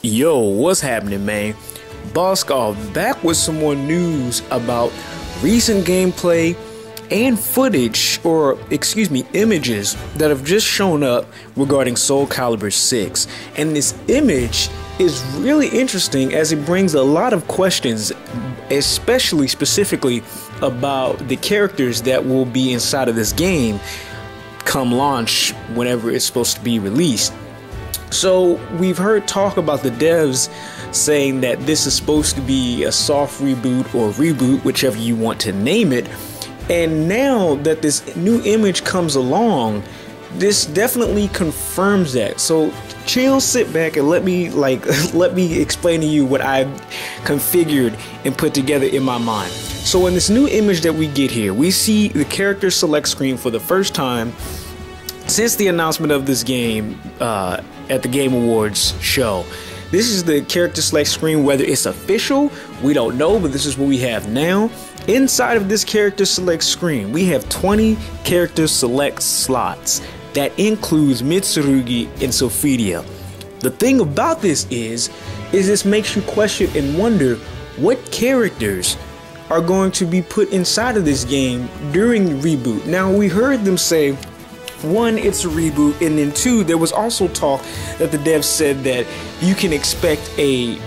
Yo, what's happening, man? Boskov back with some more news about recent gameplay and footage, or excuse me, images that have just shown up regarding Soul Calibur 6. And this image is really interesting as it brings a lot of questions, especially specifically about the characters that will be inside of this game come launch whenever it's supposed to be released. So we've heard talk about the devs saying that this is supposed to be a soft reboot or reboot, whichever you want to name it. And now that this new image comes along, this definitely confirms that. So chill, sit back, and let me explain to you what I've configured and put together in my mind. So in this new image that we get here, we see the character select screen for the first time since the announcement of this game at the Game Awards show. This is the character select screen. Whether it's official, we don't know, but this is what we have now. Inside of this character select screen, we have 20 character select slots. That includes Mitsurugi and Sophidia. The thing about this is this makes you question and wonder what characters are going to be put inside of this game during the reboot. Now, we heard them say, one, it's a reboot, and then two, there was also talk that the devs said that you can expect a,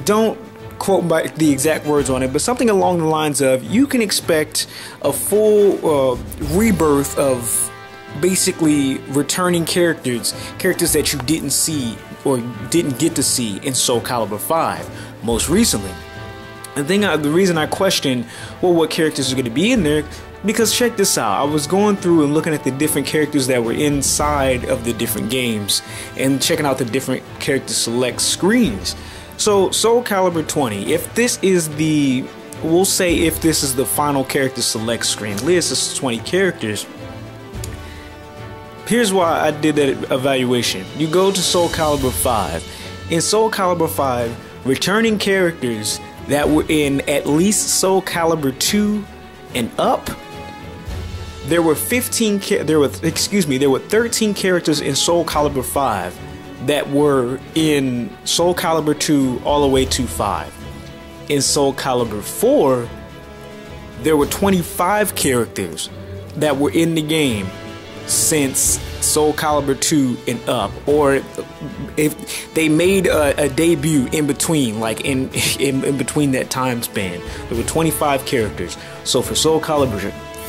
don't quote by the exact words on it, but something along the lines of, you can expect a full rebirth of basically returning characters that you didn't see or didn't get to see in Soul Calibur 5 most recently. The reason I question, well, what characters are going to be in there, because check this out, I was going through and looking at the different characters that were inside of the different games and checking out the different character select screens. So Soul Calibur 20, if this is the, we'll say if this is the final character select screen list, this is 20 characters. Here's why I did that evaluation. You go to Soul Calibur 5. In Soul Calibur 5, returning characters that were in at least Soul Calibur 2 and up, there were 13 characters in Soul Calibur 5 that were in Soul Calibur 2 all the way to 5. In Soul Calibur 4, there were 25 characters that were in the game since Soul Calibur 2 and up, or if they made a debut in between, like in between that time span, there were 25 characters. So for Soul Calibur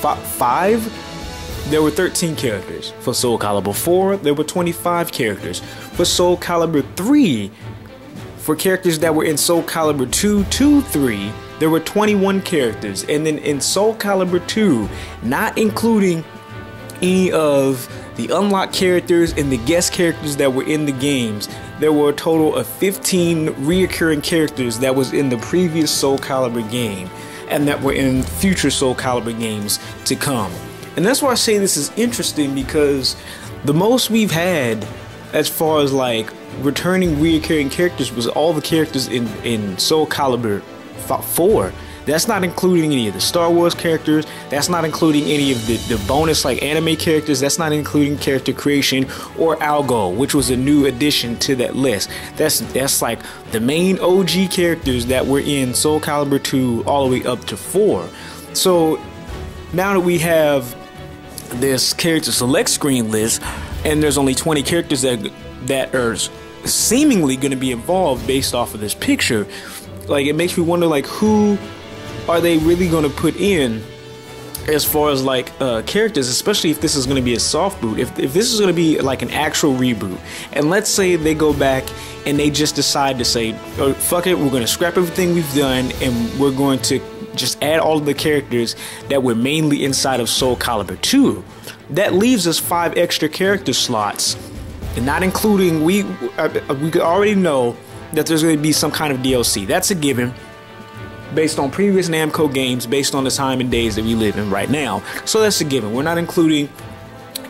5, there were 13 characters. For Soul Calibur 4, there were 25 characters. For Soul Calibur 3, for characters that were in Soul Calibur 2, 3, there were 21 characters. And then in Soul Calibur 2, not including any of the unlocked characters and the guest characters that were in the games, there were a total of 15 reoccurring characters that was in the previous Soul Calibur game and that were in future Soul Calibur games to come. And that's why I say this is interesting, because the most we've had as far as like returning reoccurring characters was all the characters in Soul Calibur 4. That's not including any of the Star Wars characters. That's not including any of the bonus like anime characters. That's not including character creation or Algo, which was a new addition to that list. That's like the main OG characters that were in Soul Calibur 2 all the way up to 4. So now that we have this character select screen list and there's only 20 characters that are seemingly going to be involved based off of this picture, like it makes me wonder, like, who are they really going to put in as far as like characters, especially if this is going to be a soft boot, if this is going to be like an actual reboot. And let's say they go back and they just decide to say, oh, fuck it, we're going to scrap everything we've done and we're going to just add all of the characters that were mainly inside of Soul Calibur 2. That leaves us 5 extra character slots, and not including, we already know that there's going to be some kind of DLC. That's a given, based on previous Namco games, based on the time and days that we live in right now. So that's a given. We're not including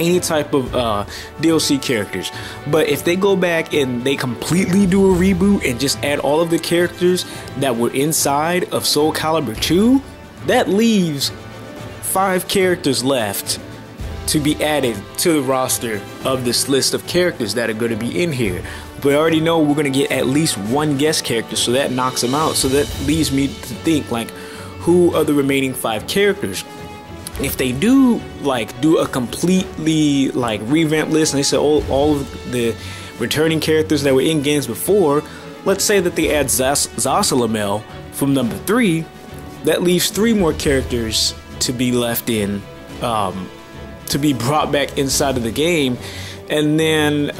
any type of DLC characters. But if they go back and they completely do a reboot and just add all of the characters that were inside of Soul Calibur 2, that leaves 5 characters left to be added to the roster of this list of characters that are going to be in here. we already know we're gonna get at least one guest character, so that knocks them out. So that leaves me to think, like, who are the remaining 5 characters? If they do a completely like revamp list, and they say all of the returning characters that were in games before, let's say that they add SOULCALIBUR from number 3, that leaves 3 more characters to be left in, to be brought back inside of the game. And then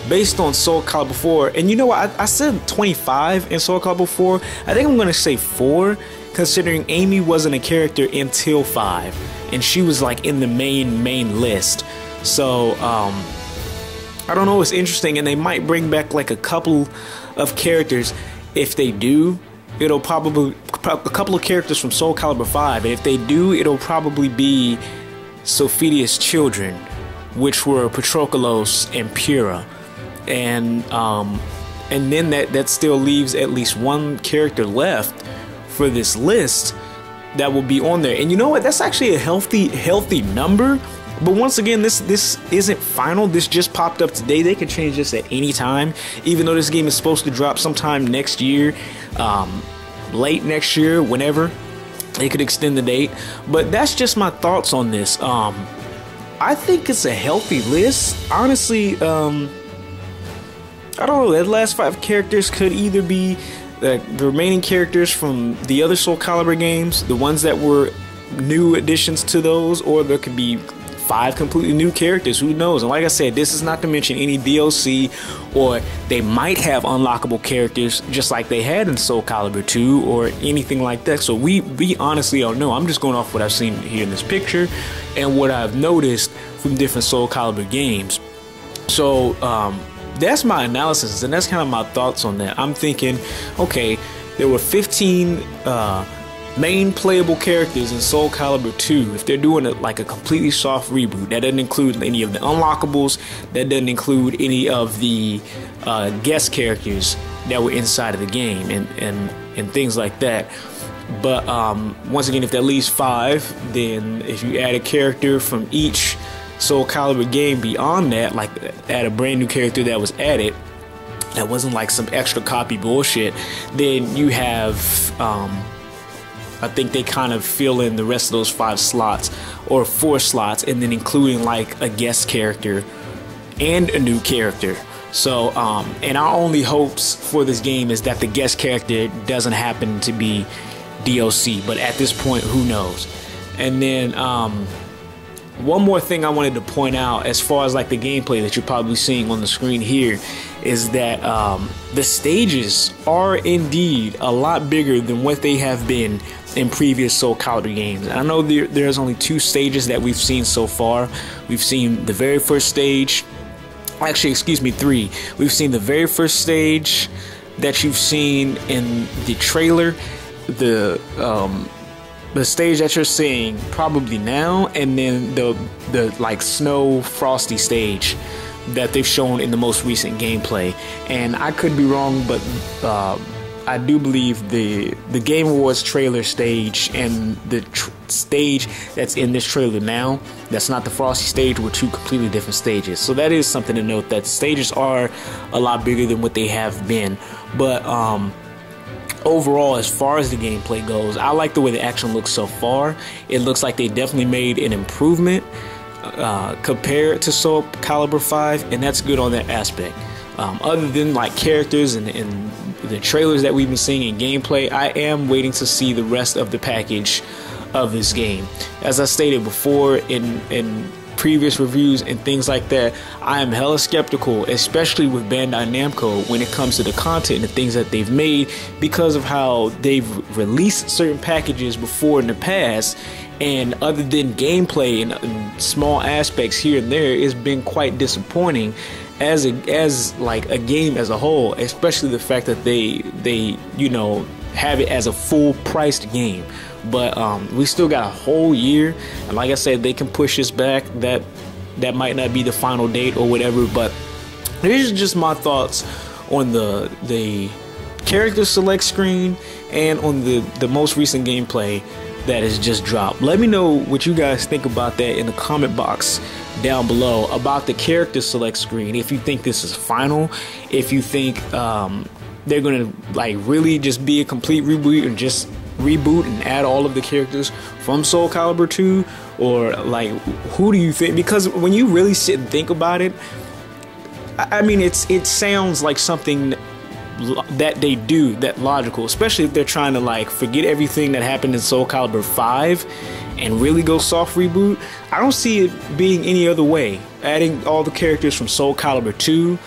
based on Soul Calibur 4, and you know what, I said 25 in Soul Calibur 4, I think I'm gonna say 4, considering Amy wasn't a character until 5, and she was like in the main list. So I don't know, it's interesting, and they might bring back like a couple of characters. If they do, it'll probably a couple of characters from Soul Calibur 5, and if they do, it'll probably be Sophidia's children, which were Patroclus and Pyrrha, and then that still leaves at least one character left for this list that will be on there. And you know what, that's actually a healthy number. But once again, this isn't final. This just popped up today. They can change this at any time, even though this game is supposed to drop sometime next year, late next year, whenever. They could extend the date. But that's just my thoughts on this. I think it's a healthy list. Honestly, I don't know. That last 5 characters could either be the remaining characters from the other Soul Calibur games, the ones that were new additions to those, or there could be 5 completely new characters. Who knows? And like I said, this is not to mention any DLC, or they might have unlockable characters just like they had in Soul Calibur 2 or anything like that. So we honestly don't know. I'm just going off what I've seen here in this picture and what I've noticed from different Soul Calibur games. So that's my analysis, and that's kind of my thoughts on that. I'm thinking, okay, there were 15 main playable characters in Soul Calibur 2. If they're doing it like a completely soft reboot, that doesn't include any of the unlockables, that doesn't include any of the guest characters that were inside of the game, and things like that. But once again, if that leaves 5, then if you add a character from each Soul Calibur game beyond that, like add a brand new character that was added, that wasn't like some extra copy bullshit, then you have I think they kind of fill in the rest of those 5 slots or 4 slots, and then including like a guest character and a new character. So and our only hopes for this game is that the guest character doesn't happen to be DLC, but at this point, who knows. And then one more thing I wanted to point out, as far as like the gameplay that you're probably seeing on the screen here, is that the stages are indeed a lot bigger than what they have been in previous Soul Calibur games. I know there's only 2 stages that we've seen so far. We've seen the very first stage, actually, excuse me, 3. We've seen the very first stage that you've seen in the trailer, the stage that you're seeing probably now, and then the like snow frosty stage that they've shown in the most recent gameplay. And I could be wrong, but I do believe the Game Awards trailer stage and the stage that's in this trailer now, that's not the frosty stage, were 2 completely different stages. So that is something to note, that stages are a lot bigger than what they have been. But overall, as far as the gameplay goes, I like the way the action looks so far. It looks like they definitely made an improvement compared to Soul Calibur 5, and that's good on that aspect. Other than like characters and the trailers that we've been seeing in gameplay, I am waiting to see the rest of the package of this game. As I stated before in previous reviews and things like that, I am hella skeptical, especially with Bandai Namco, when it comes to the content and the things that they've made, because of how they've released certain packages before in the past, and other than gameplay and small aspects here and there, it's been quite disappointing as like a game as a whole, especially the fact that they you know, have it as a full priced game. But we still got a whole year, and like I said, they can push this back. That might not be the final date or whatever, but these are just my thoughts on the character select screen and on the most recent gameplay that has just dropped. Let me know what you guys think about that in the comment box down below about the character select screen. If you think this is final, if you think they're gonna like really just be a complete reboot and just reboot and add all of the characters from Soul Calibur 2, or like who do you think? Because when you really sit and think about it, I mean, it sounds like something that they do that logical, especially if they're trying to like forget everything that happened in Soul Calibur 5 and really go soft reboot. I don't see it being any other way. Adding all the characters from Soul Calibur 2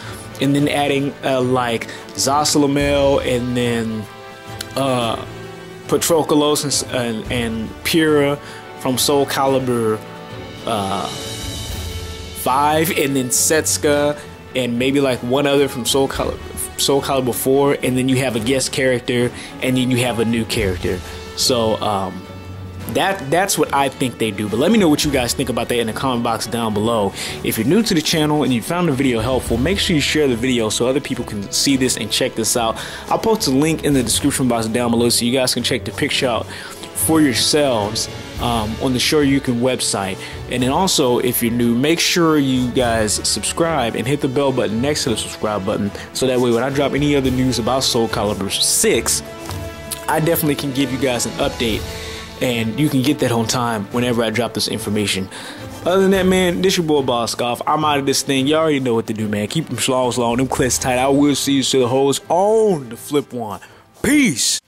and then adding like Zasalamel and then Patroclus and Pyrrha from Soul Calibur 5, and then Setsuka and maybe like one other from Soul Calibur 4, and then you have a guest character, and then you have a new character. So that's what I think they do. But let me know what you guys think about that in the comment box down below. If you're new to the channel and you found the video helpful, make sure you share the video so other people can see this and check this out. I'll post a link in the description box down below so you guys can check the picture out for yourselves on the Shoryuken website. And then also, if you're new, make sure you guys subscribe and hit the bell button next to the subscribe button, so that way when I drop any other news about Soul Calibur 6, I definitely can give you guys an update and you can get that on time whenever I drop this information. Other than that, man, this your boy Boskoff. I'm out of this thing. You already know what to do, man. Keep them slaws long, them clits tight. I will see you to the hoes on the flip one. Peace.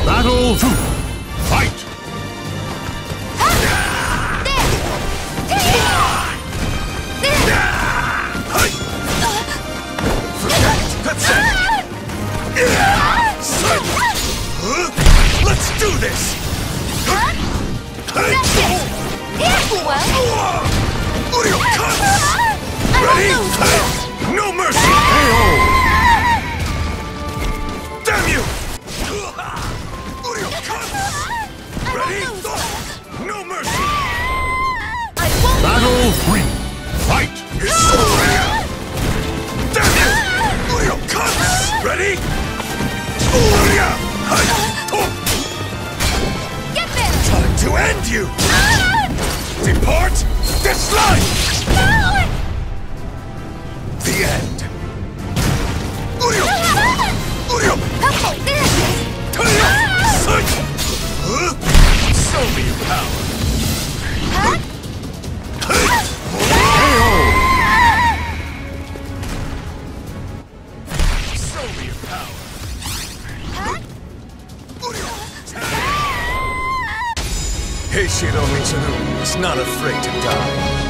Battle 2. Fight! Let's do this! Ready? No mercy! Damn you! Ready? No mercy! Battle 3. Fight! Damn you! Ready? Get there! Time to end you! Depart this life! No! The end! Show me your power! Show me your power! Heishiro Mitsuru is not afraid to die.